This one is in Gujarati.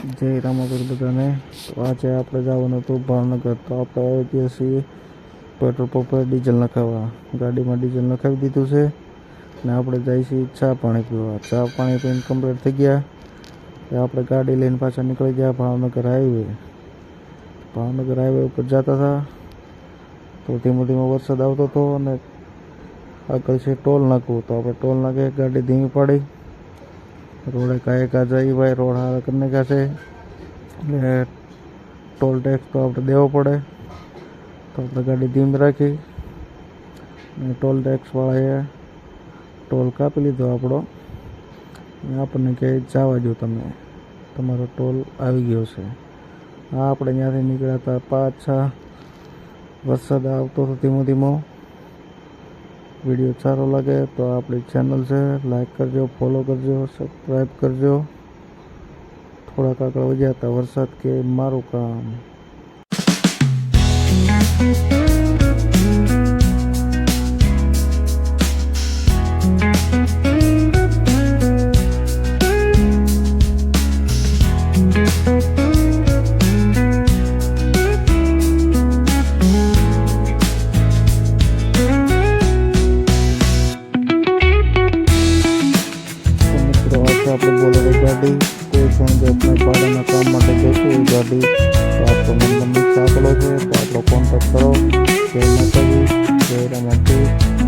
જય રામનગર બધાને. તો આજે આપણે જવાનું હતું ભાવનગર. તો આપણે આવી ગયા છીએ પેટ્રોલ પંપે ડીઝલ નખાવવા. ગાડીમાં ડીઝલ નખાવી દીધું છે ને આપણે જઈએ છીએ ચા પાણી પીવા. ચા પાણી પીને કમ્પ્લીટ થઈ ગયા. આપણે ગાડી લઈને પાછા નીકળી ગયા ભાવનગર હાઈવે. ભાવનગર હાઈવે ઉપર જતા હતા તો ધીમો ધીમો વરસાદ આવતો હતો અને આગળ છે ટોલ નાકું. તો આપણે ટોલ નાકે ગાડી ધીમી પાડી. રોડે કાંઈ કા જઈએ ભાઈ, રોડ હારા કરી નાખ્યા છે એટલે ટોલ ટેક્સ તો આપણે દેવો પડે. તો આપણે ગાડી ધીમી રાખી અને ટોલ ટેક્સવાળાએ ટોલ કાપી લીધો આપણો. આપણને કહે જવા દો, તમારો ટોલ આવી ગયો છે. હા, આપણે ત્યાંથી નીકળ્યા હતા પાછા. વરસાદ આવતો હતો ધીમો ધીમો. વિડીયો સારો લાગે તો આપણી ચેનલ છે લાઈક કરજો, ફોલો કરજો, સબસ્ક્રાઈબ કરજો. થોડાક આગળ વધ્યા હતા વરસાદ કે મારું કામ. આપણે બોલેરો ગાડી કોઈ પણ જાતના ભાડાના કામ માટે જોઈતું હોય ગાડી તો આપણો નંબર નીચે આપેલો છે. તો આપણો કોન્ટેક્ટ કરો. જય માતાજી, જય રામાજી.